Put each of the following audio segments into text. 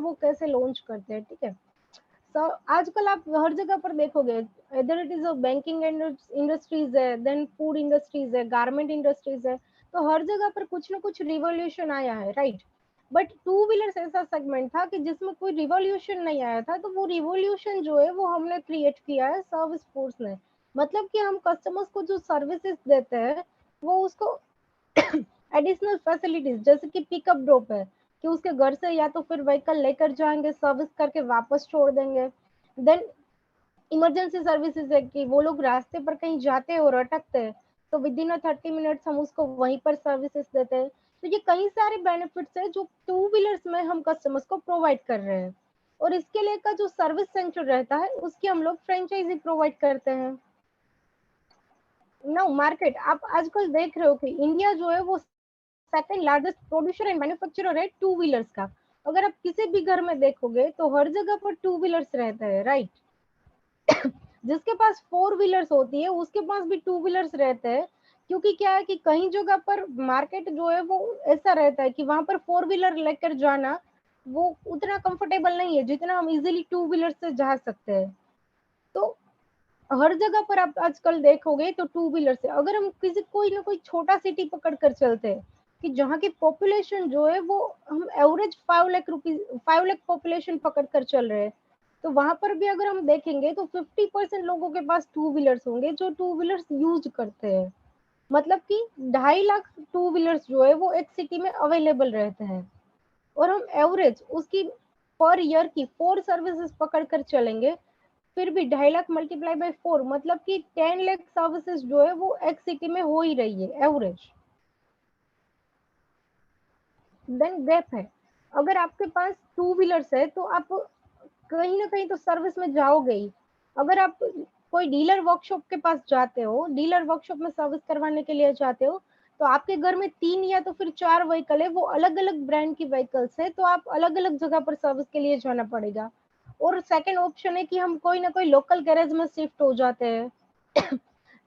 वो कैसे लॉन्च करते हैं, ठीक है। तो आजकल आप हर जगह पर देखोगे, इधर इट इज बैंकिंग इंडस्ट्रीज है, देन फूड इंडस्ट्रीज है, गारमेंट इंडस्ट्रीज है, तो हर जगह पर कुछ ना कुछ रिवॉल्यूशन आया है, राइट। बट टू व्हीलर्स ऐसा सेगमेंट था कि जिसमें कोई रिवॉल्यूशन नहीं आया था, तो वो रिवॉल्यूशन जो है वो हमने क्रिएट किया है सर्विस फोर्स ने। मतलब कि हम कस्टमर्स को जो सर्विसेज देते हैं वो उसको एडिशनल फैसिलिटीज जैसे कि पिकअप ड्रॉप है, कि उसके घर से या तो फिर व्हीकल लेकर जाएंगे, सर्विस करके वापस छोड़ देंगे। देन इमरजेंसी सर्विसेज है कि वो लोग रास्ते पर कहीं जाते हैं और अटकते हैं, तो विद इन 30 मिनट्स हम उसको वहीं पर सर्विसेज देते हैं। तो ये कई सारे बेनिफिट्स है जो टू व्हीलर्स में हम कस्टमर्स को प्रोवाइड कर रहे हैं। और इसके लिए का जो सर्विस सेंटर रहता है उसकी हम लोग फ्रेंचाइजी प्रोवाइड करते हैं। नाउ मार्केट, आप आजकल देख रहे हो कि इंडिया जो है वो second largest producer and manufacturer है टू व्हीलर्स का। अगर आप किसी भी घर में देखोगे तो हर जगह पर टू व्हीलर्स रहते हैं, राइट। जिसके पास फोर व्हीलर्स होती है उसके पास भी टू व्हीलर्स रहते हैं। क्योंकि क्या है कि कहीं जगह पर मार्केट जो है वो ऐसा रहता है कि वहां पर फोर व्हीलर लेकर जाना वो उतना कंफर्टेबल नहीं है जितना हम इजीली टू व्हीलर से जा सकते हैं। तो हर जगह पर आप आजकल देखोगे तो टू व्हीलर से, अगर हम किसी कोई ना कोई छोटा सिटी पकड़ कर चलते हैं कि जहाँ की पॉपुलेशन जो है वो हम average 5 lakh rupees 5 lakh population पकड़ कर चल रहे हैं, तो वहां पर भी अगर हम देखेंगे तो 50% लोगों के पास टू व्हीलर्स होंगे जो टू व्हीलर्स यूज करते हैं। मतलब कि 2.5 लाख टू व्हीलर्स जो है वो एक सिटी में अवेलेबल रहते हैं। और हम एवरेज उसकी पर ईयर की 4 सर्विसेज पकड़ कर चलेंगे, फिर भी 2.5 लाख मल्टीप्लाई बाय 4 मतलब कि 10 लाख सर्विसेज जो है वो एक सिटी में हो ही रही है एवरेज। देन गैप है, अगर आपके पास टू व्हीलर्स है तो आप कहीं ना कहीं तो सर्विस में जाओगे ही। अगर आप कोई डीलर वर्कशॉप के पास जाते हो, डीलर वर्कशॉप में सर्विस करवाने के लिए जाते हो, तो आपके घर में 3 या तो फिर 4 व्हीकल है, वो अलग अलग ब्रांड की व्हीकल्स है, तो आप अलग अलग जगह पर सर्विस के लिए जाना पड़ेगा। और सेकंड ऑप्शन है कि हम कोई ना कोई लोकल गैरेज में शिफ्ट हो जाते हैं।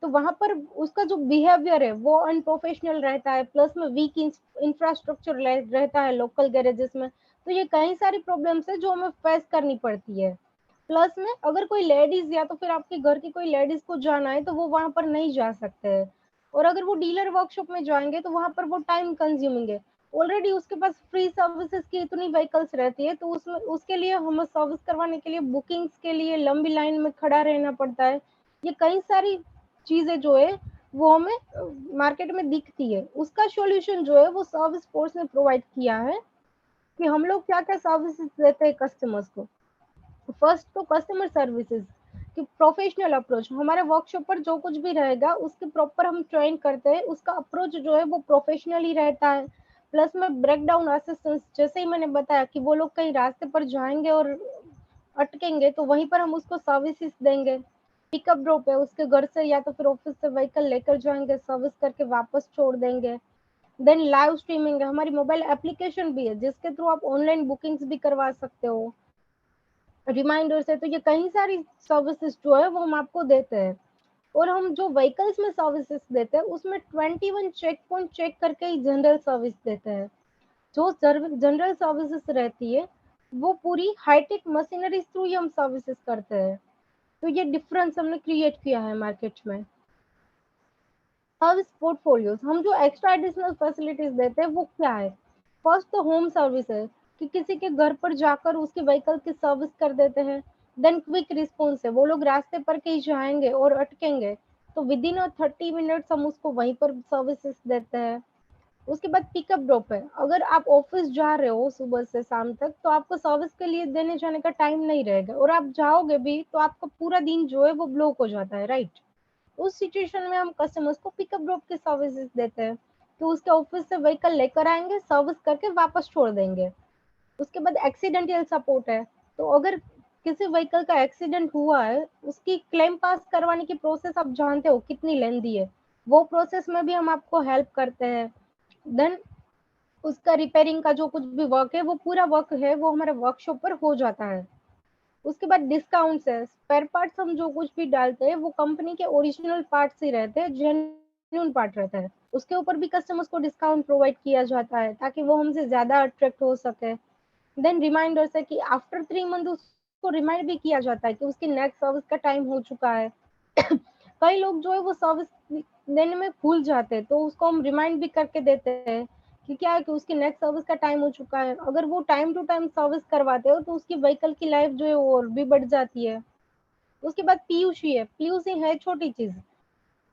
तो वहां पर उसका जो बिहेवियर है वो अनप्रोफेशनल रहता है, प्लस में वीक इंफ्रास्ट्रक्चर रहता है लोकल गैरेजेस में। तो ये कई सारी प्रॉब्लम्स है जो हमें फेस करनी पड़ती है। प्लस में अगर कोई लेडीज या तो फिर आपके घर की कोई लेडीज को जाना है तो वो वहां पर नहीं जा सकते हैं। और अगर वो डीलर वर्कशॉप में जाएंगे तो वहां पर वो टाइम कंज्यूमिंग है। ऑलरेडी उसके पास फ्री सर्विसेज की इतनी व्हीकल्स रहती है, तो उसमें उसके लिए हमें सर्विस करवाने के लिए बुकिंग्स के लिए लंबी लाइन में खड़ा रहना पड़ता है। ये कई सारी चीजें जो है वो हमें मार्केट में दिखती है। उसका सॉल्यूशन जो है वो सर्विस फोर्स ने प्रोवाइड किया है कि हम लोग क्या क्या सर्विसेज देते हैं कस्टमर्स को। फर्स्ट तो कस्टमर सर्विसेज कि प्रोफेशनल अप्रोच, हमारे वर्कशॉप पर जो कुछ भी रहेगा उसके प्रॉपर हम ट्रेन करते हैं, उसका अप्रोच जो है वो प्रोफेशनल ही रहता है। प्लस में ब्रेक डाउन असिस्टेंस, जैसे ही मैंने बताया कि वो लोग कहीं रास्ते पर जाएंगे और अटकेंगे तो वहीं पर हम उसको सर्विसेज देंगे। पिकअप ड्रॉप है, उसके घर से या तो फिर ऑफिस से व्हीकल लेकर जाएंगे, सर्विस करके वापस छोड़ देंगे। देन लाइव स्ट्रीमिंग है, हमारी मोबाइल एप्लीकेशन भी है जिसके थ्रू आप ऑनलाइन बुकिंग्स भी करवा सकते हो, रिमाइंडर्स है। तो ये कई सारी सर्विसेज जो है वो हम आपको देते हैं। और हम जो व्हीकल्स में सर्विसेज देते हैं उसमें 21 चेक पॉइंट चेक करके ही जनरल सर्विस देते हैं। जो जनरल सर्विसेज रहती है वो पूरी हाईटेक मशीनरी थ्रू ही हम सर्विसेज करते हैं। तो ये डिफरेंस हमने क्रिएट किया है मार्केट में। सर्विस पोर्टफोलियोज, हम जो एक्स्ट्रा एडिशनल फैसिलिटीज देते हैं वो क्या है। फर्स्ट तो होम सर्विस है कि किसी के घर पर जाकर उसके व्हीकल की सर्विस कर देते हैं। देन क्विक रिस्पॉन्स है, वो लोग रास्ते पर कहीं जाएंगे और अटकेंगे तो विद इन 30 मिनट्स हम उसको वहीं पर सर्विसेज देते हैं। उसके बाद पिकअप ड्रॉप है, अगर आप ऑफिस जा रहे हो सुबह से शाम तक तो आपको सर्विस के लिए देने जाने का टाइम नहीं रहेगा, और आप जाओगे भी तो आपका पूरा दिन जो है वो ब्लॉक हो जाता है, राइट। उस सिचुएशन में हम कस्टमर्स को पिकअप ड्रॉप की सर्विसेज देते हैं, तो उसके ऑफिस से व्हीकल लेकर आएंगे, सर्विस करके वापस छोड़ देंगे। उसके बाद एक्सीडेंटल सपोर्ट है, तो अगर किसी व्हीकल का एक्सीडेंट हुआ है उसकी क्लेम पास करवाने की प्रोसेस आप जानते हो कितनी लेंदी है, वो प्रोसेस में भी हम आपको हेल्प करते हैं। देन उसका रिपेयरिंग का जो कुछ भी वर्क है वो पूरा वर्क है वो हमारे वर्कशॉप पर हो जाता है। उसके बाद डिस्काउंट्स है, स्पेयर पार्ट्स हम जो कुछ भी डालते हैं वो कंपनी के ओरिजिनल पार्ट्स ही रहते हैं, जेन्युइन पार्ट रहता है। उसके ऊपर भी कस्टमर्स को डिस्काउंट प्रोवाइड किया जाता है ताकि वो हमसे ज्यादा अट्रैक्ट हो सके। देन रिमाइंडर्स है कि आफ्टर 3 मंथ उसको रिमाइंड भी किया जाता है कि उसकी नेक्स्ट सर्विस का टाइम हो चुका है। कई लोग जो है वो सर्विस देने में भूल जाते हैं, तो उसको हम रिमाइंड भी करके देते हैं कि क्या है कि उसकी नेक्स्ट सर्विस का टाइम हो चुका है। अगर वो टाइम टू टाइम सर्विस करवाते हो तो उसकी व्हीकल की लाइफ जो है वो और भी बढ़ जाती है। उसके बाद पीयूसी है, पीयूसी है छोटी चीज,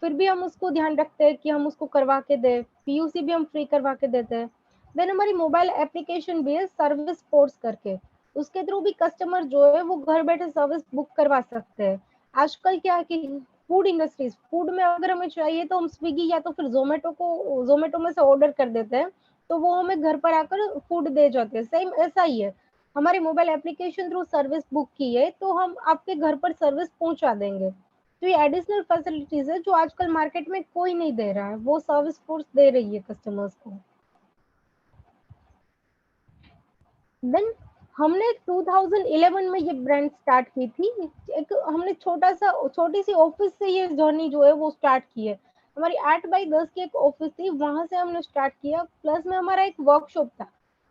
फिर भी हम उसको ध्यान रखते हैं कि हम उसको करवा के दें, पीयूसी भी हम फ्री करवा के देते हैं। देन हमारी मोबाइल एप्लीकेशन भी है सर्विस पोर्ट्स करके, उसके थ्रू भी कस्टमर जो है वो घर बैठे सर्विस बुक करवा सकते हैं। आजकल क्या है कि फूड इंडस्ट्रीज, फूड में अगर हमें चाहिए तो हम स्विगी या तो फिर जोमेटो में से ऑर्डर कर देते हैं, तो वो हमें घर पर आकर फूड दे जाते हैं। सेम ऐसा ही है, हमारे mobile application through service book की है तो हम आपके घर पर सर्विस पहुंचा देंगे। तो ये एडिशनल फैसिलिटीज है जो आजकल मार्केट में कोई नहीं दे रहा है, वो सर्विस फोर्स दे रही है कस्टमर्स को। देन हमने 2011 में ये ब्रांड स्टार्ट की थी। एक हमने छोटी सी ऑफिस से ये जर्नी जो है वो स्टार्ट की है। हमारी 8x10 की एक ऑफिस थी, वहां से हमने स्टार्ट किया। प्लस में हमारा एक वर्कशॉप था,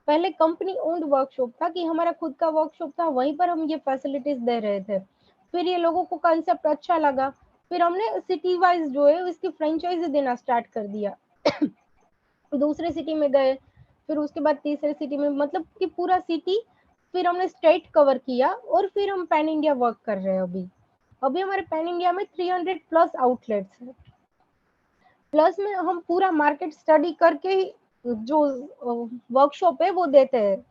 पहले कंपनी ओन्ड वर्कशॉप था कि हमारा खुद का वर्कशॉप था, वहीं पर हम ये फैसिलिटीज दे रहे थे। फिर ये लोगों को कंसेप्ट अच्छा लगा, फिर हमने सिटी वाइज जो है इसकी फ्रेंचाइजी देना स्टार्ट कर दिया। दूसरे सिटी में गए, फिर उसके बाद तीसरे सिटी में, मतलब कि पूरा सिटी, फिर हमने स्टेट कवर किया और फिर हम पैन इंडिया वर्क कर रहे हैं अभी। अभी हमारे पैन इंडिया में 300 प्लस आउटलेट्स हैं। प्लस में हम पूरा मार्केट स्टडी करके ही जो वर्कशॉप है वो देते हैं।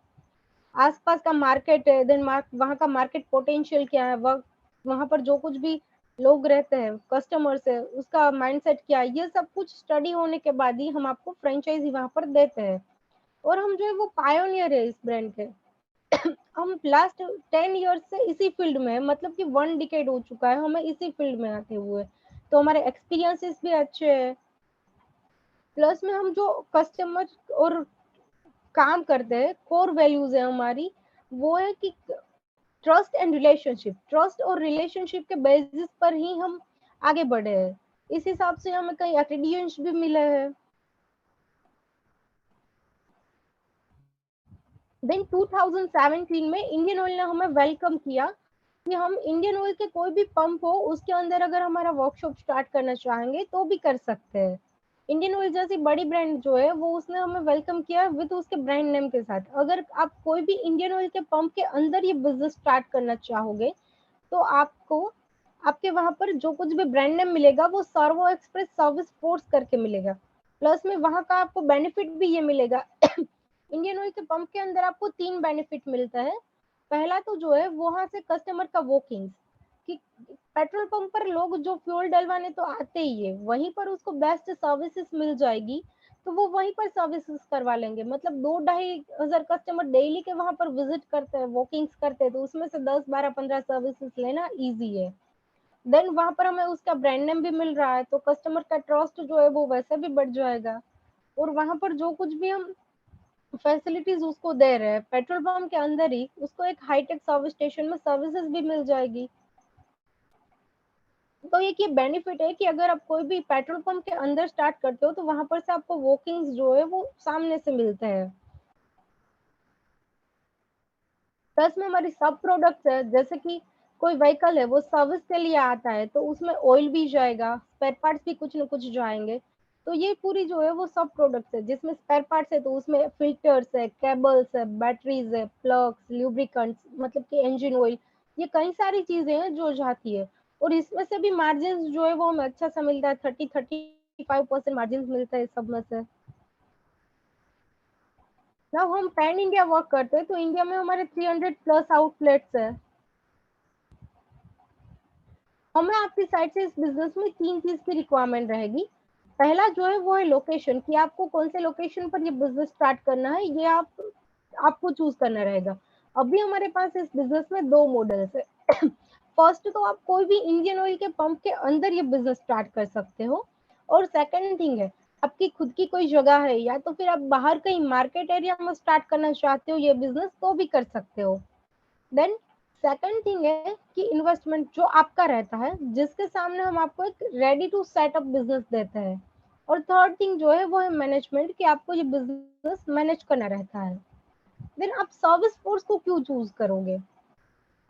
आसपास का मार्केट है, देन वहाँ का मार्केट पोटेंशियल क्या है, वहाँ पर जो कुछ भी लोग रहते हैं, कस्टमर्स है, उसका माइंडसेट क्या है, ये सब कुछ स्टडी होने के बाद ही हम आपको फ्रेंचाइजी वहाँ पर देते हैं। और हम जो है वो पायोनियर है इस ब्रांड के। हम लास्ट 10 ईयर्स से इसी फील्ड में है, मतलब कि 1 डिकेड हो चुका है हमें इसी फील्ड में आते हुए, तो हमारे एक्सपीरियंसेस भी अच्छे हैं। प्लस में हम जो कस्टमर और काम करते हैं, कोर वैल्यूज है हमारी, वो है कि ट्रस्ट और रिलेशनशिप के बेसिस पर ही हम आगे बढ़े हैं। इस हिसाब से हमें कई एक्रेडिटेशंस भी मिले हैं। देन 2017 में इंडियन ऑयल ने हमें वेलकम किया कि हम इंडियन ऑयल के कोई भी पंप हो उसके अंदर अगर हमारा वर्कशॉप स्टार्ट करना चाहेंगे तो भी कर सकते हैं। इंडियन ऑयल जैसी बड़ी ब्रांड जो है वो उसने हमें वेलकम किया विद उसके ब्रांड नेम के साथ। अगर आप कोई भी इंडियन ऑयल के पंप के अंदर ये बिजनेस स्टार्ट करना चाहोगे तो आपको आपके वहां पर जो कुछ भी ब्रांड नेम मिलेगा वो सर्वो एक्सप्रेस सर्विस फोर्स करके मिलेगा। प्लस में वहां का आपको बेनिफिट भी ये मिलेगा। इंडियन ऑयल के पंप के अंदर आपको 3 बेनिफिट मिलता है। पहला तो जो है वहां से कस्टमर का वॉकिंग, कि पेट्रोल पंप पर लोग जो फ्यूल डलवाने तो आते ही है, वहीं पर उसको बेस्ट सर्विसेज मिल जाएगी, तो वो वहीं पर सर्विसेज करवा लेंगे। मतलब 2-2.5 हजार कस्टमर डेली के वहां पर विजिट करते हैं, वॉकिंग्स करते हैं, तो उसमें से 10-12-15 सर्विसेज लेना इजी है। देन वहां पर हमें उसका ब्रांड नेम भी मिल रहा है, तो कस्टमर का ट्रस्ट जो है वो वैसे भी बढ़ जाएगा। और वहां पर जो कुछ भी हम फैसिलिटीज उसको दे रहे हैं पेट्रोल पंप के अंदर ही, उसको एक हाईटेक सर्विस स्टेशन में सर्विसेज भी मिल जाएगी। तो एक ये बेनिफिट है कि अगर आप कोई भी पेट्रोल पंप के अंदर स्टार्ट करते हो तो वहां पर से आपको वॉकिंग्स जो है वो सामने से मिलते हैं। प्लस में हमारी सब प्रोडक्ट्स है, जैसे कि कोई व्हीकल है वो सर्विस के लिए आता है तो उसमें ऑयल भी जाएगा, स्पेयर पार्ट्स भी कुछ न कुछ जाएंगे। तो ये पूरी जो है वो सब प्रोडक्ट्स है, जिसमें स्पेयर पार्ट्स है तो उसमें फिल्टर्स है, केबल्स है, बैटरीज है, प्लग्स, ल्यूब्रिकेंट्स, मतलब कि इंजन ऑयल, ये कई सारी चीजें हैं जो जाती है। और इसमें से भी मार्जिन जो है वो हमें अच्छा सा मिलता है, 30-35% मार्जिन मिलता है इस सब में से। जब हम पैन इंडिया वर्क करते हैं तो इंडिया में हमारे 300 प्लस आउटलेट्स है। हमें आपकी साइड से इस बिजनेस में 3 चीज की रिक्वायरमेंट रहेगी। पहला जो है वो है लोकेशन, कि आपको कौन से लोकेशन पर ये बिजनेस स्टार्ट करना है, ये आपको चूज करना रहेगा। अभी हमारे पास इस बिजनेस में 2 मॉडल्स है। फर्स्ट तो आप कोई भी इंडियन ऑयल के पंप के अंदर ये बिजनेस स्टार्ट कर सकते हो। और सेकंड थिंग है, आपकी खुद की कोई जगह है या तो फिर आप बाहर कहीं मार्केट एरिया में स्टार्ट करना चाहते हो ये बिजनेस, तो भी कर सकते हो। देन सेकंड थिंग है कि इन्वेस्टमेंट जो आपका रहता है, जिसके सामने हम आपको एक रेडी टू सेटअप बिजनेस देते हैं। और थर्ड थिंग जो है वो है मैनेजमेंट, कि आपको ये बिजनेस मैनेज करना रहता है। देन आप सर्विस फोर्स को क्यों चूज करोगे?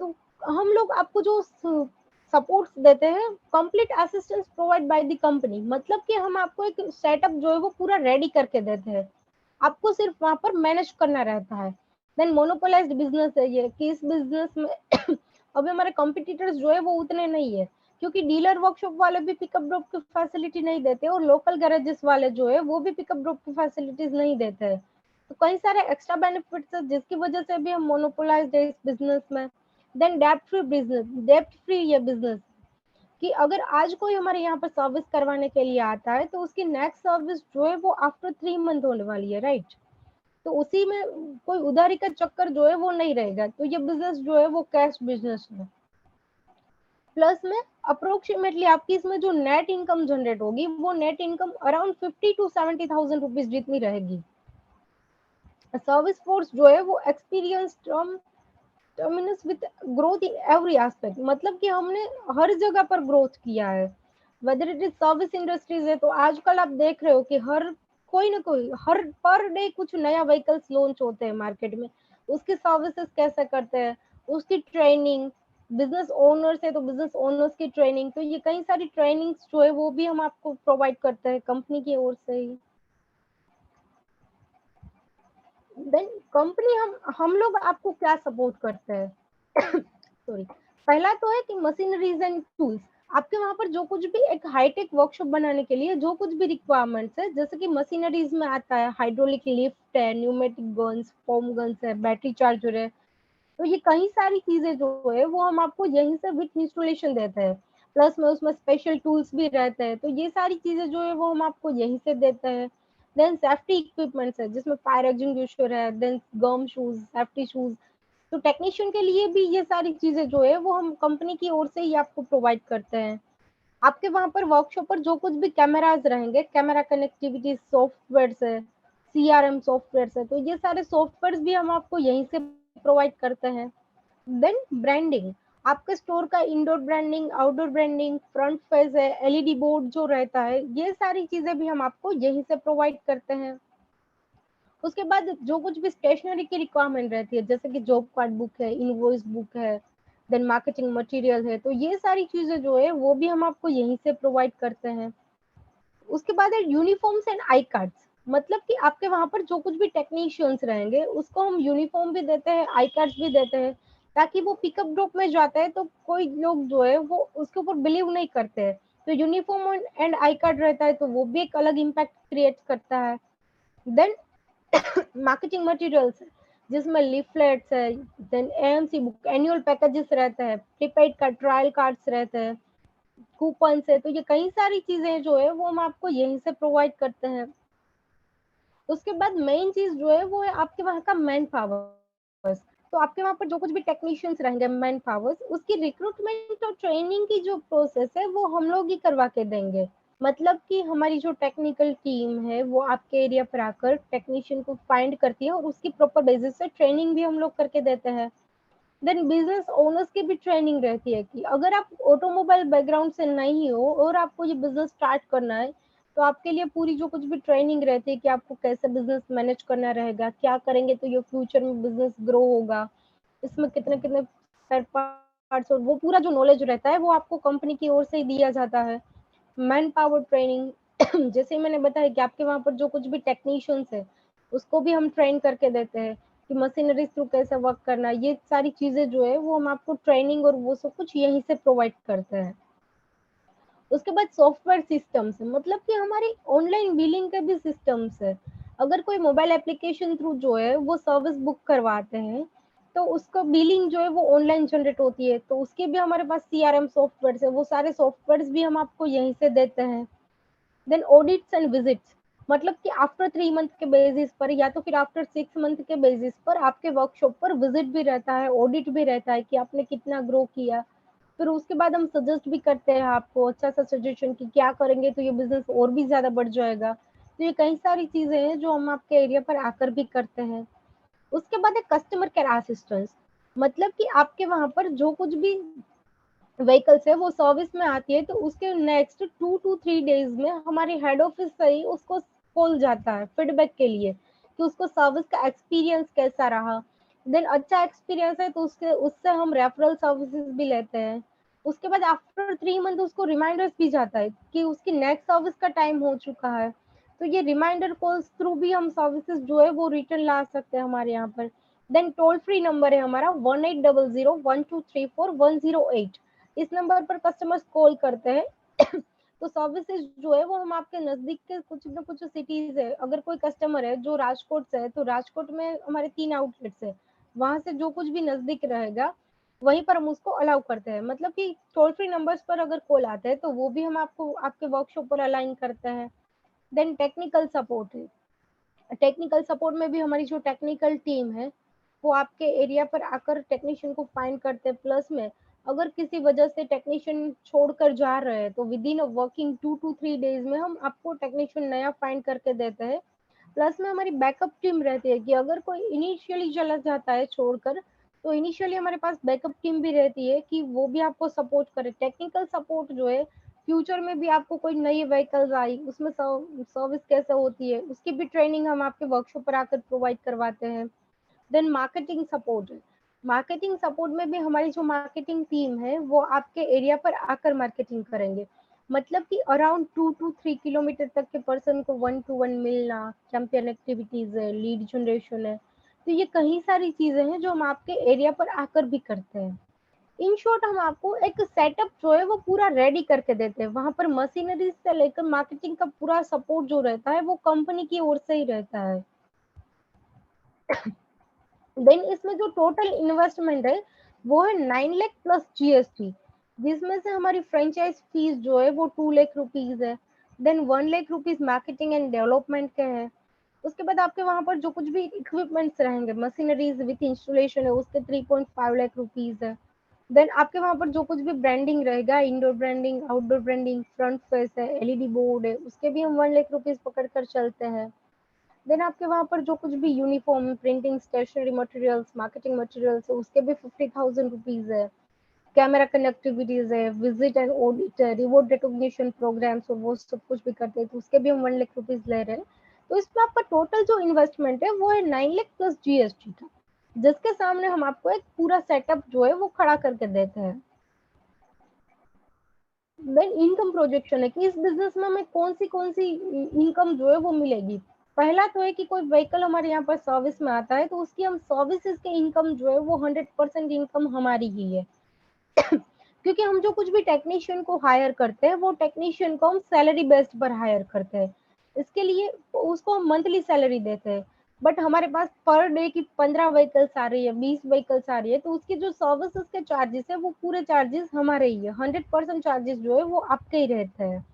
तो हम लोग आपको जो सपोर्ट्स देते हैं, complete assistance provide by the company, मतलब कि हम आपको एक सेटअप जो है वो पूरा रेडी करके देते हैं, आपको सिर्फ वहां पर मैनेज करना रहता है। देन मोनोपोलाइज्ड बिजनेस है ये, कि इस बिजनेस में अभी हमारे कॉम्पिटिटर्स जो है वो उतने नहीं है, क्योंकि डीलर वर्कशॉप वाले भी पिकअप ड्रॉप की फैसिलिटी नहीं देते और लोकल गैरेजेस वाले जो है वो भी पिकअप ड्रॉप की फैसिलिटीज नहीं देते हैं। तो कई सारे एक्स्ट्रा बेनिफिट्स है जिसकी वजह से भी हम मोनोपोलाइज्ड है इस बिजनेस में। देन डेप्ट फ्री बिजनेस, डेप्ट फ्री ये बिजनेस, कि अगर आज कोई हमारे यहाँ पर सर्विस करवाने के लिए आता है तो उसकी नेक्स्ट सर्विस जो है वो आफ्टर 3 मंथ होने वाली है, राइट? तो उसी में कोई उधारी का चक्कर जो है वो नहीं रहेगा, तो ये बिजनेस जो है वो कैश बिजनेस है। प्लस में अप्रोक्सीमेटली आपकी इसमें जो नेट इनकम जनरेट होगी वो net income around 50 to 70,000 rupees जितनी रहेगी। सर्विस फोर्स जो है वो experience terminus with growth in every aspect, मतलब कि हमने हर जगह पर ग्रोथ किया है। Whether it is service industries है, तो आजकल आप देख रहे हो कि हर कोई ना कोई हर पर डे कुछ नया व्हीकल्स लॉन्च होते हैं मार्केट में, उसकी सर्विसेज कैसे करते हैं, उसकी ट्रेनिंग, बिजनेस ओनर्स है तो बिजनेस ओनर्स की ट्रेनिंग, तो ये कई सारी ट्रेनिंग्स जो है वो भी हम आपको प्रोवाइड करते हैं कंपनी की ओर से ही। देन कंपनी हम लोग आपको क्या सपोर्ट करते हैं? सॉरी, पहला तो है कि मशीनरीज एंड टूल्स, आपके वहां पर जो कुछ भी एक हाईटेक वर्कशॉप बनाने के लिए जो कुछ भी रिक्वायरमेंट्स है, जैसे कि मशीनरीज में आता है हाइड्रोलिक लिफ्ट है, न्यूमेटिक गन्स, फोम गन्स है, बैटरी चार्जर है, तो ये कई सारी चीजें जो है वो हम आपको यहीं से विथ इंस्टॉलेशन देते हैं। प्लस में उसमें स्पेशल टूल्स भी रहते हैं, तो ये सारी चीजें जो है वो हम आपको यहीं से देते हैं। देन सेफ्टी इक्विपमेंट्स है जिसमें फायर एग्जिंग्विशर है, देन गम शूज, सेफ्टी शूज, तो टेक्नीशियन के लिए भी ये सारी चीजें जो है वो हम कंपनी की ओर से ही आपको प्रोवाइड करते हैं। आपके वहां पर वर्कशॉप पर जो कुछ भी कैमराज रहेंगे, कैमरा कनेक्टिविटी सॉफ्टवेयर है, सीआरएम सॉफ्टवेयर है, तो ये सारे सॉफ्टवेयर भी हम आपको यहीं से प्रोवाइड करते हैं। देन ब्रांडिंग, आपके स्टोर का indoor branding, outdoor branding, front page है, एलईडी बोर्ड जो रहता है, ये सारी चीजें भी हम आपको यहीं से प्रोवाइड करते हैं। उसके बाद जो कुछ भी स्टेशनरी की रिक्वायरमेंट रहती है, जैसे कि जॉब कार्ड बुक है, इनवॉइस बुक है, देन मार्केटिंग मटेरियल है, तो ये सारी चीजें जो है वो भी हम आपको यहीं से प्रोवाइड करते हैं। उसके बाद है यूनिफॉर्म्स एंड आई कार्ड्स, मतलब कि आपके वहां पर जो कुछ भी टेक्नीशियंस रहेंगे उसको हम यूनिफॉर्म भी देते हैं, आई कार्ड्स भी देते हैं, ताकि वो पिकअप ड्रॉप में जाता है तो कोई लोग जो है वो उसके ऊपर बिलीव नहीं करते हैं, तो यूनिफॉर्म एंड आई कार्ड रहता है तो वो भी एक अलग इम्पैक्ट क्रिएट करता है। देन मार्केटिंग मटेरियल्स जिसमें लीफलेट्स है, then AMC book, annual packages रहते हैं, प्रीपेड का ट्रायल कार्ड्स रहते हैं, कूपन है, तो ये कई सारी चीजें जो है वो हम आपको यहीं से प्रोवाइड करते हैं। उसके बाद मेन चीज जो है वो है आपके वहाँ का मैन पावर, तो आपके वहाँ पर जो कुछ भी टेक्नीशियंस रहेंगे मैन पावर्स, उसकी रिक्रूटमेंट और ट्रेनिंग की जो प्रोसेस है वो हम लोग ही करवा के देंगे। मतलब कि हमारी जो टेक्निकल टीम है वो आपके एरिया पर आकर टेक्नीशियन को फाइंड करती है और उसकी प्रॉपर बेसिस से ट्रेनिंग भी हम लोग करके देते हैं। देन बिजनेस ओनर्स की भी ट्रेनिंग रहती है कि अगर आप ऑटोमोबाइल बैकग्राउंड से नहीं हो और आपको ये बिजनेस स्टार्ट करना है, तो आपके लिए पूरी जो कुछ भी ट्रेनिंग रहती है कि आपको कैसे बिजनेस मैनेज करना रहेगा, क्या करेंगे तो ये फ्यूचर में बिजनेस ग्रो होगा, इसमें कितने कितने स्पेयर पार्ट्स, और वो पूरा जो नॉलेज रहता है वो आपको कंपनी की ओर से ही दिया जाता है। मैन पावर ट्रेनिंग जैसे मैंने बताया कि आपके वहां पर जो कुछ भी टेक्नीशियंस है उसको भी हम ट्रेन करके देते हैं कि मशीनरी थ्रू कैसे वर्क करना है, ये सारी चीजें जो है वो हम आपको ट्रेनिंग और वो सब कुछ यहीं से प्रोवाइड करते हैं। उसके बाद सॉफ्टवेयर सिस्टम्स है, मतलब कि हमारी ऑनलाइन बिलिंग के भी सिस्टम्स है। अगर कोई मोबाइल एप्लीकेशन थ्रू जो है वो सर्विस बुक करवाते हैं तो उसका बिलिंग जो है वो ऑनलाइन जनरेट होती है, तो उसके भी हमारे पास सीआरएम सॉफ्टवेयर है, वो सारे सॉफ्टवेयर भी हम आपको यहीं से देते हैं। देन ऑडिट्स एंड विजिट्स, मतलब कि आफ्टर 3 मंथ के बेसिस पर या तो फिर आफ्टर 6 मंथ के बेसिस पर आपके वर्कशॉप पर विजिट भी रहता है, ऑडिट भी रहता है कि आपने कितना ग्रो किया। फिर उसके बाद हम सजेस्ट भी करते हैं आपको अच्छा सा सजेशन कि क्या करेंगे तो ये बिजनेस और भी ज्यादा बढ़ जाएगा, तो ये कई सारी चीजें हैं जो हम आपके एरिया पर आकर भी करते हैं। उसके बाद है कस्टमर केयर असिस्टेंस, मतलब कि आपके वहां पर जो कुछ भी व्हीकल्स है वो सर्विस में आती है तो उसके नेक्स्ट 2 to 3 डेज में हमारे हेड ऑफिस से ही उसको कॉल जाता है फीडबैक के लिए कि उसको सर्विस का एक्सपीरियंस कैसा रहा। देन अच्छा एक्सपीरियंस है तो उससे हम रेफरल सर्विसेज भी लेते हैं। उसके बाद आफ्टर 3 मंथ उसको रिमाइंडर्स भी जाता है कि उसकी नेक्स्ट सर्विस का टाइम हो चुका है। तो ये रिमाइंडर कॉल्स थ्रू भी हम सर्विसेज जो है वो रिटर्न ला सकते हैं हमारे यहाँ पर। देन टोल फ्री नंबर है हमारा 1800 1234 108। इस नंबर पर कस्टमर्स कॉल करते हैं तो सर्विसेज जो है वो हम आपके नजदीक के कुछ न कुछ सिटीज है। अगर कोई कस्टमर है जो राजकोट से है तो राजकोट में हमारे 3 आउटलेट्स है, वहां से जो कुछ भी नजदीक रहेगा वहीं पर हम उसको अलाउ करते हैं। मतलब कि टोल फ्री नंबर्स पर अगर कॉल आता है तो वो भी हम आपको आपके वर्कशॉप पर अलाइन करते हैं। देन टेक्निकल सपोर्ट है। टेक्निकल सपोर्ट में भी हमारी जो टेक्निकल टीम है वो आपके एरिया पर आकर टेक्नीशियन को फाइंड करते हैं। प्लस में अगर किसी वजह से टेक्नीशियन छोड़कर जा रहे हैं तो with in a working 2 to 3 days में हम आपको टेक्नीशियन नया फाइंड करके देते हैं। प्लस में हमारी बैकअप टीम रहती है कि अगर कोई इनिशियली चला जाता है छोड़कर तो इनिशियली हमारे पास बैकअप टीम भी रहती है कि वो भी आपको सपोर्ट करे। टेक्निकल सपोर्ट जो है फ्यूचर में भी आपको कोई नई व्हीकल्स आई उसमें सर्विस कैसे होती है उसकी भी ट्रेनिंग हम आपके वर्कशॉप पर आकर प्रोवाइड करवाते हैं। देन मार्केटिंग सपोर्ट है। मार्केटिंग सपोर्ट में भी हमारी जो मार्केटिंग टीम है वो आपके एरिया पर आकर मार्केटिंग करेंगे। मतलब कि अराउंड 2 to 3 किलोमीटर तक के पर्सन को 1 to 1 मिलना, चैंपियन एक्टिविटीज है, लीड जनरेशन है। तो ये कई सारी चीजें हैं जो हम आपके एरिया पर आकर भी करते हैं। इन शॉर्ट हम आपको एक सेटअप जो है वो पूरा रेडी करके देते हैं। वहां पर मशीनरी से लेकर मार्केटिंग का पूरा सपोर्ट जो रहता है वो कंपनी की ओर से ही रहता है। देन इसमें जो टोटल इन्वेस्टमेंट है वो है 9 लाख प्लस जीएसटी, जिसमें से हमारी फ्रेंचाइज फीस जो है वो 2 लाख रुपीज है। Then 1 lakh rupees marketing and development के हैं। उसके बाद आपके वहां पर जो कुछ भी इक्विपमेंट्स रहेंगे मशीनरीज विथ इंस्टॉलेशन है उसके 3.5 लाख रुपीज है। देन आपके वहां पर जो कुछ भी ब्रांडिंग रहेगा, indoor branding, outdoor branding, front face है, एलईडी बोर्ड है, उसके भी हम 1 लाख रुपीज पकड़ कर चलते हैं। देन आपके वहां पर जो कुछ भी uniform, printing, stationery materials, marketing materials है उसके भी 50,000 रुपीज है। कैमरा कनेक्टिविटीज है, विजिट एंड ऑडिट है, रिवॉर्ड रिकॉग्निशन प्रोग्राम्स और वो सब कुछ भी करते हैं तो उसके भी हम 1 लाख रुपीज ले रहे हैं। तो इसमें आपका टोटल जो इन्वेस्टमेंट है वो है 9 लाख प्लस जीएसटी का, जिसके सामने हम आपको एक पूरा सेटअप जो है वो खड़ा करके देते हैं। देन इनकम प्रोजेक्शन है कि इस बिजनेस में हमें कौन सी इनकम जो है वो मिलेगी। पहला तो है कि कोई व्हीकल हमारे यहाँ पर सर्विस में आता है तो उसकी हम सर्विसेज के इनकम जो है वो 100% इनकम हमारी ही है। क्योंकि हम जो कुछ भी टेक्नीशियन को हायर करते हैं वो टेक्नीशियन को हम सैलरी बेस्ड पर हायर करते हैं। इसके लिए उसको हम मंथली सैलरी देते हैं। बट हमारे पास पर डे की 15 व्हीकल्स आ रही है, 20 व्हीकल्स आ रही है तो उसकी जो सर्विसेज के चार्जेस है वो पूरे चार्जेस हमारे ही है। 100% चार्जेस जो है वो आपके ही रहते हैं।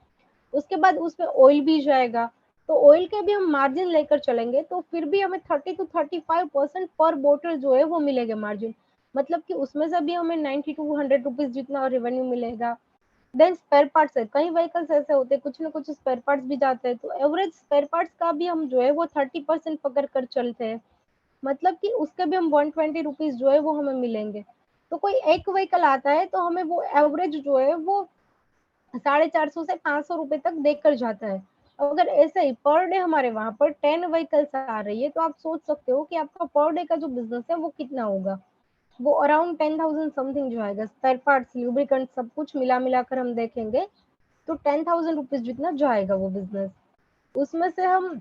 उसके बाद उसमें ऑयल भी जाएगा तो ऑयल के भी हम मार्जिन लेकर चलेंगे तो फिर भी हमें 30 to 35% पर बोतल जो है वो मिलेगा मार्जिन। मतलब कि उसमें से भी हमें 90 to 100 रुपीज जितना रेवेन्यू मिलेगा। देन स्पेयर पार्ट्स है, कई व्हीकल्स ऐसे होते हैं कुछ ना कुछ स्पेयर पार्ट्स भी जाते हैं तो एवरेज स्पेयर पार्ट्स का भी हम जो है वो 30% पकड़ कर चलते हैं। मतलब कि उसके भी हम 120 रुपीज जो है वो हमें मिलेंगे। तो कोई एक व्हीकल आता है तो हमें वो एवरेज जो है वो 450 से 500 रुपए तक देकर जाता है। अगर ऐसे ही पर डे हमारे वहां पर 10 व्हीकल्स आ रही है तो आप सोच सकते हो कि आपका पर डे का जो बिजनेस है वो कितना होगा। वो अराउंड 10,000 समथिंग जो आएगा। स्पेयर पार्ट्स, लुब्रिकेंट सब कुछ मिला मिलाकर हम देखेंगे तो 10,000 रुपीज जितना जाएगा वो बिजनेस। उसमें से हम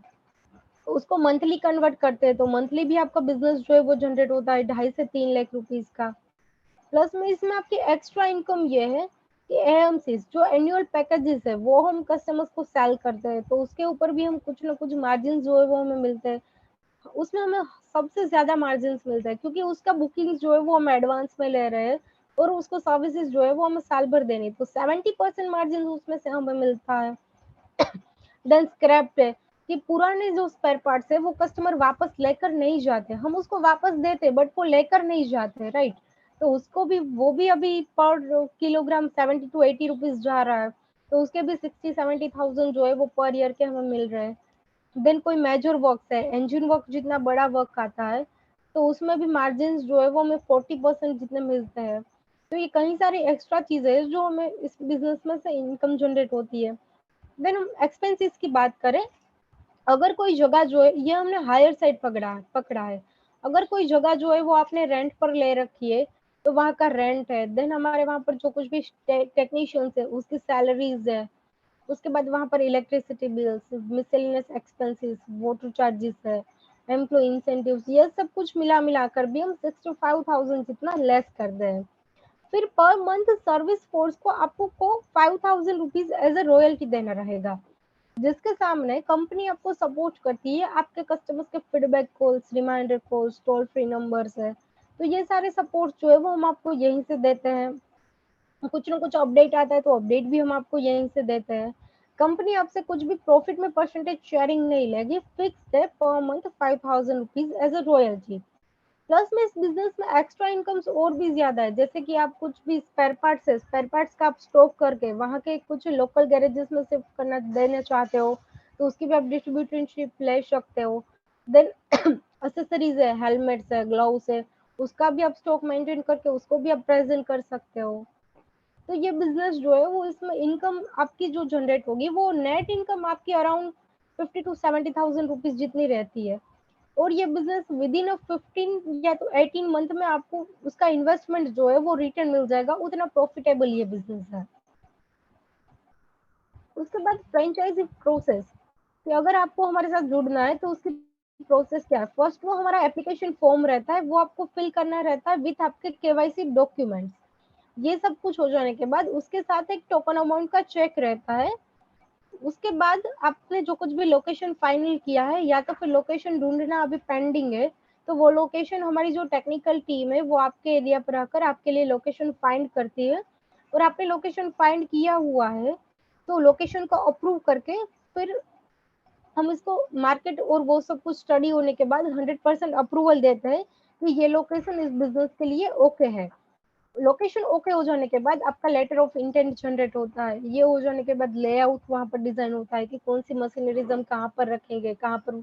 उसको मंथली कन्वर्ट करते हैं तो मंथली भी आपका बिजनेस जो है वो जनरेट होता है 2.5 से 3 लाख रुपीज का। प्लस में इसमें आपकी एक्स्ट्रा इनकम ये है कि एएमसीज जो एनुअल पैकेजेस है वो हम कस्टमर्स को सेल करते हैं तो उसके ऊपर भी हम कुछ ना कुछ मार्जिन जो है वो हमें मिलते हैं। उसमें हमें सबसे ज्यादा मार्जिन मिलता है क्योंकि उसका बुकिंग जो है वो हम एडवांस में ले रहे हैं और उसको सर्विसेज जो है वो हमें साल भर देनी तो 70% मार्जिन उसमें से हमें मिलता है। देन स्क्रैप है कि पुराने जो स्पेयर पार्ट्स है वो कस्टमर वापस लेकर नहीं जाते, हम उसको वापस देते बट वो लेकर नहीं जाते, राइट। तो उसको भी वो भी अभी पर किलोग्राम 70 to 80 रुपीज जा रहा है तो उसके भी 60-70 थाउजेंड जो है वो पर ईयर के हमें मिल रहे हैं। देन कोई मेजर वर्क है, इंजन वर्क जितना बड़ा वर्क आता है तो उसमें भी मार्जिन जो है वो हमें 40% जितने मिलते हैं। तो ये कई सारी एक्स्ट्रा चीजें हैं जो हमें इस बिजनेस में से इनकम जनरेट होती है। देन हम एक्सपेंसेस की बात करें अगर कोई जगह जो है, ये हमने हायर साइड पकड़ा है, अगर कोई जगह जो है वो आपने रेंट पर ले रखी है, तो वहाँ का रेंट है, देन हमारे वहाँ पर जो कुछ भी टेक्नीशियंस है उसकी सैलरीज है, उसके बाद वहाँ पर electricity bills, miscellaneous expenses, water charges है, एम्प्लॉय इंसेंटिव्स, ये सब कुछ मिला मिला कर भी हम 65,000 जितना लेस कर दे हैं। फिर पर मंथ सर्विस फोर्स को आपको 5,000 रुपीज एज ए रॉयल्टी देना रहेगा, जिसके सामने कंपनी आपको सपोर्ट करती है, आपके कस्टमर्स के feedback calls, reminder calls, toll free numbers है, तो ये सारे सपोर्ट जो है वो हम आपको यहीं से देते हैं। कुछ ना कुछ अपडेट आता है तो अपडेट भी हम आपको यहीं से देते हैं। कंपनी आपसे कुछ भी प्रॉफिट में परसेंटेज शेयरिंग नहीं लेगी, फिक्स्ड है per month 5,000 rupees as a royalty. Plus में इस बिजनेस में एक्स्ट्रा इनकम्स और भी ज्यादा है, जैसे कि आप कुछ भी स्पेयर पार्ट्स का आप स्टॉक करके वहाँ के कुछ लोकल गैरेजेस में शिफ्ट करना देना चाहते हो, तो उसकी भी आप डिस्ट्रीब्यूटरशिप ले सकते हो। देन एसेसरीज है, हेलमेट्स है, ग्लव्स है, उसका भी आप स्टॉक मेंटेन करके उसको भी आप प्रेजेंट कर सकते हो। तो ये बिजनेस जो है वो इसमें इनकम आपकी जो जनरेट होगी वो नेट इनकम आपकी अराउंड 50 to 70,000 रुपीज जितनी रहती है। और ये बिजनेस विद इन 15 या तो 18 मंथ में आपको उसका इन्वेस्टमेंट जो है वो रिटर्न मिल जाएगा, उतना प्रॉफिटेबल ये बिजनेस है। उसके बाद फ्रेंचाइजी प्रोसेस, कि अगर आपको हमारे साथ जुड़ना है तो उसकी प्रोसेस क्या है। फर्स्ट वो हमारा एप्लीकेशन फॉर्म रहता है, वो आपको फिल करना रहता है विथ आपके केवाईसी डॉक्यूमेंट्स। ये सब कुछ हो जाने के बाद उसके साथ एक टोकन अमाउंट का चेक रहता है। उसके बाद आपने जो कुछ भी लोकेशन फाइनल किया है, या तो फिर लोकेशन ढूंढना अभी पेंडिंग है, तो वो लोकेशन हमारी जो टेक्निकल टीम है वो आपके एरिया पर आकर आपके लिए लोकेशन फाइंड करती है। और आपने लोकेशन फाइंड किया हुआ है तो लोकेशन को अप्रूव करके फिर हम इसको मार्केट और वो सब कुछ स्टडी होने के बाद 100% अप्रूवल देते हैं कि ये लोकेशन इस बिजनेस के लिए ओके है। लोकेशन ओके हो जाने के बाद आपका लेटर ऑफ इंटेंट जनरेट होता है। ये हो जाने के बाद लेआउट वहाँ पर डिजाइन होता है कि कौन सी मशीनरीज हम कहाँ पर रखेंगे, कहाँ पर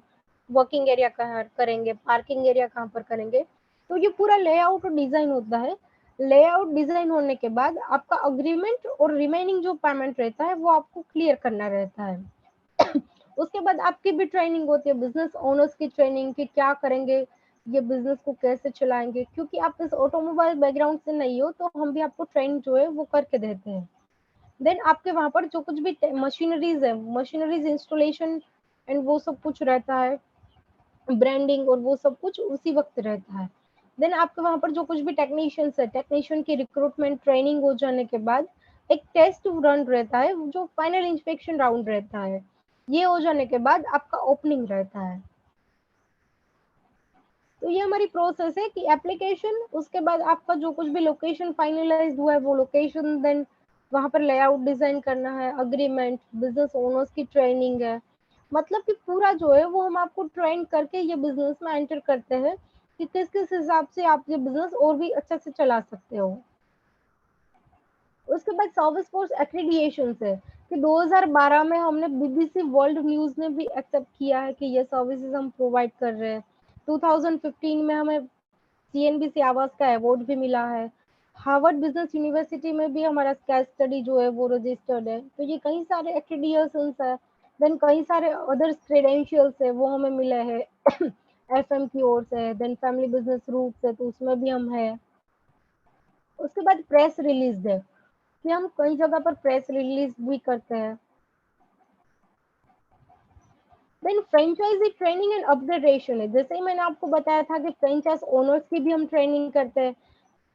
वर्किंग एरिया कहाँ करेंगे, पार्किंग एरिया कहाँ पर करेंगे। तो ये पूरा लेआउट और डिजाइन होता है। लेआउट डिजाइन होने के बाद आपका अग्रीमेंट और रिमेनिंग जो पेमेंट रहता है वो आपको क्लियर करना रहता है। उसके बाद आपकी भी ट्रेनिंग होती है, बिजनेस ओनर्स की ट्रेनिंग कि क्या करेंगे, ये बिजनेस को कैसे चलाएंगे, क्योंकि आप इस ऑटोमोबाइल बैकग्राउंड से नहीं हो तो हम भी आपको ट्रेनिंग जो है वो करके देते हैं। देन आपके वहां पर जो कुछ भी मशीनरीज है, मशीनरीज इंस्टॉलेशन एंड वो सब कुछ रहता है, ब्रांडिंग और वो सब कुछ उसी वक्त रहता है। देन आपके वहां पर जो कुछ भी टेक्नीशियंस है, टेक्नीशियन की रिक्रूटमेंट ट्रेनिंग हो जाने के बाद एक टेस्ट रन रहता है, जो फाइनल इंस्पेक्शन राउंड रहता है। ये हो जाने के बाद आपका ओपनिंग रहता है। तो ये हमारी प्रोसेस है कि एप्लीकेशन, उसके बाद आपका जो कुछ भी लोकेशन फाइनलाइज हुआ है वो लोकेशन, देन वहां पर लेआउट डिजाइन करना है, अग्रीमेंट, बिजनेस ओनर्स की ट्रेनिंग है। मतलब कि पूरा जो है वो हम आपको ट्रेन करके ये बिजनेस में एंटर करते हैं कि किस किस हिसाब से आप ये बिजनेस और भी अच्छे से चला सकते हो। उसके बाद सर्विस फोर्स एक्रीडिएशन है कि 2012 में हमने बीबीसी वर्ल्ड न्यूज ने भी एक्सेप्ट किया है कि ये सर्विसेज हम प्रोवाइड कर रहे हैं। 2015 में हमें सीएनबीसी आवाज का अवार्ड भी मिला है। हार्वर्ड बिजनेस यूनिवर्सिटी में भी हमारा केस स्टडी जो है वो रजिस्टर्ड है। तो ये कई सारे एक्रीडिएशंस है। देन कई सारे अदर क्रेडेंशियल्स है वो हमें मिले हैं एफएम की ओर से। देन फैमिली बिजनेस रूट है तो उसमें भी हम है। उसके बाद प्रेस रिलीज है कि हम कई जगह पर प्रेस रिलीज भी करते हैं। Then franchisee training and upgradation है, जैसे ही मैंने आपको बताया था कि फ्रेंचाइज ओनर्स की भी हम ट्रेनिंग करते हैं।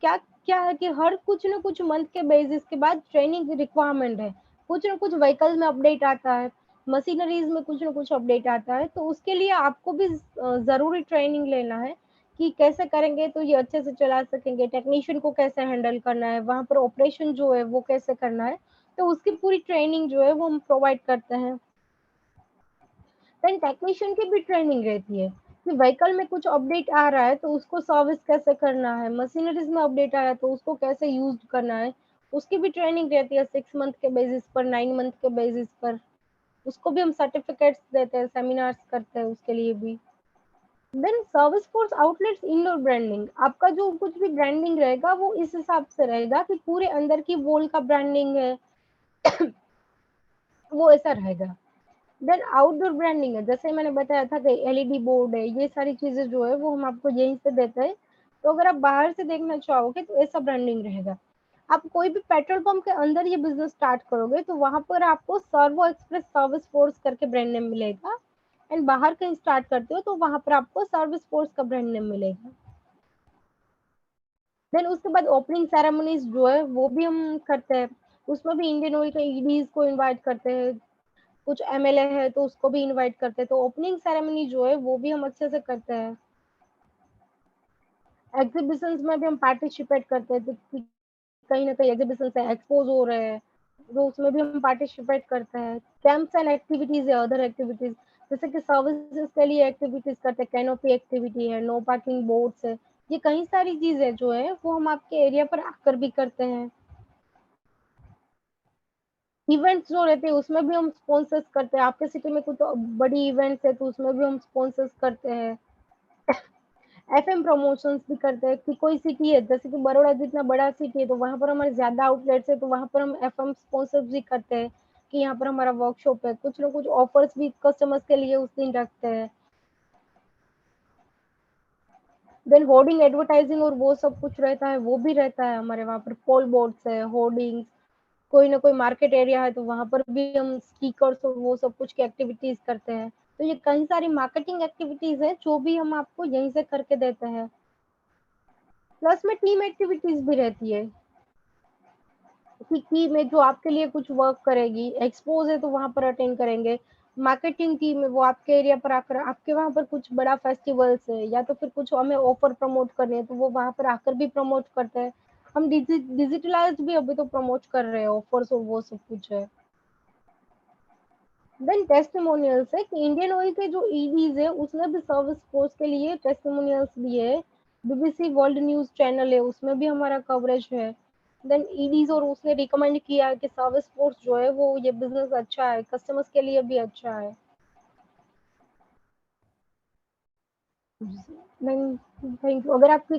क्या क्या है कि हर कुछ ना कुछ मंथ के बेसिस के बाद ट्रेनिंग रिक्वायरमेंट है। कुछ ना कुछ व्हीकल में अपडेट आता है, मशीनरीज में कुछ ना कुछ अपडेट आता है, तो उसके लिए आपको भी जरूरी ट्रेनिंग लेना है कि कैसे करेंगे तो ये अच्छे से चला सकेंगे, टेक्नीशियन को कैसे हैंडल करना है, वहां पर ऑपरेशन जो है वो कैसे करना है। तो उसकी पूरी ट्रेनिंग जो है वो हम प्रोवाइड करते हैं। देन टेक्नीशियन की भी ट्रेनिंग रहती है कि व्हीकल में कुछ अपडेट आ रहा है तो उसको सर्विस कैसे करना है, मशीनरीज में अपडेट आ रहा है तो उसको कैसे यूज करना है। उसकी भी ट्रेनिंग रहती है 6 मंथ के बेसिस पर, 9 मंथ के बेसिस पर। उसको भी हम सर्टिफिकेट्स देते हैं, सेमिनार्स करते हैं उसके लिए भी। Then service force outlets indoor branding, आपका जो कुछ भी ब्रांडिंग रहेगा वो इस हिसाब से रहेगा कि पूरे अंदर की वॉल का ब्रांडिंग है वो ऐसा रहेगा। देन आउटडोर ब्रांडिंग है, जैसे मैंने बताया था कि एलईडी बोर्ड है, ये सारी चीजें जो है वो हम आपको यहीं से देते हैं। तो अगर आप बाहर से देखना चाहोगे तो ऐसा ब्रांडिंग रहेगा। आप कोई भी पेट्रोल पंप के अंदर ये बिजनेस स्टार्ट करोगे तो वहां पर आपको सर्वो एक्सप्रेस सर्विस फोर्स करके ब्रांड नेम मिलेगा। एंड बाहर कहीं स्टार्ट करते हो तो वहां पर आपको सर्विस फोर्स का ब्रांड नेम मिलेगा। देन उसके बाद ओपनिंग सेरेमनीज जो है वो भी हम करते हैं। उसमें भी इंडियन ऑयल के ईडीज को इनवाइट करते हैं, कुछ एमएलए है तो उसको भी इनवाइट करते हैं। तो ओपनिंग सेरेमनी जो है वो भी हम अच्छे से करते हैं। एग्जीबिशंस में भी हम पार्टिसिपेट करते हैं, तो कहीं ना कहीं एग्जीबिशन से एक्सपोज हो रहे हैं तो उसमें भी हम पार्टिसिपेट करते हैं। कैंप्स एंड एक्टिविटीज है, अदर एक्टिविटीज जैसे कि सर्विसेज के लिए एक्टिविटीज करते हैं, कैनोपी एक्टिविटी है, नो पार्किंग बोर्ड्स है। ये कई सारी चीजें जो है वो हम आपके एरिया पर आकर भी करते हैं। इवेंट्स जो रहते हैं उसमें भी हम स्पॉन्सर्स करते हैं। आपके सिटी में कुछ बड़ी इवेंट्स है तो उसमें भी हम स्पॉन्सर्स करते हैं। एफएम प्रमोशंस भी करते हैं कि कोई सिटी है जैसे कि बड़ौदा जितना बड़ा सिटी है तो वहां पर हमारे ज्यादा आउटलेट्स है तो वहां पर हम एफएम स्पॉन्सर्स भी करते हैं कि यहाँ पर हमारा वर्कशॉप है। कुछ ना कुछ ऑफर्स भी कस्टमर्स के लिए उस दिन रखते हैं। देन होर्डिंग एडवर्टाइजिंग और वो सब कुछ रहता है, वो भी रहता है हमारे वहाँ पर। पोल बोर्ड्स है, होर्डिंग्स, कोई ना कोई मार्केट एरिया है तो वहां पर भी हम स्टिकर्स और वो सब कुछ की एक्टिविटीज करते हैं। तो ये कई सारी मार्केटिंग एक्टिविटीज है जो भी हम आपको यहीं से करके देते हैं। प्लस में टीम एक्टिविटीज भी रहती है कि में जो आपके लिए कुछ वर्क करेगी। एक्सपोज है तो वहां पर अटेंड करेंगे। मार्केटिंग टीम है वो आपके एरिया पर आकर, आपके वहां पर कुछ बड़ा फेस्टिवल्स है या तो फिर कुछ हमें ऑफर प्रमोट करने हैं तो वो वहां पर आकर भी प्रमोट करते हैं। हम डिजिटलाइज भी अभी तो प्रमोट कर रहे हैं, ऑफर्स और वो सब कुछ है। देन टेस्टिमोनियल्स है कि इंडियन ऑयल के जो ईडीज है उसने भी सर्विस फोर्स के लिए टेस्टिमोनियल्स दिए है। बीबीसी वर्ल्ड न्यूज चैनल है उसमें भी हमारा कवरेज है। देन ईडीज और उसने रिकमेंड किया है कि सर्विस फोर्स जो है वो ये बिजनेस अच्छा है, कस्टमर्स के लिए भी अच्छा है। Then thank you. अगर आपकी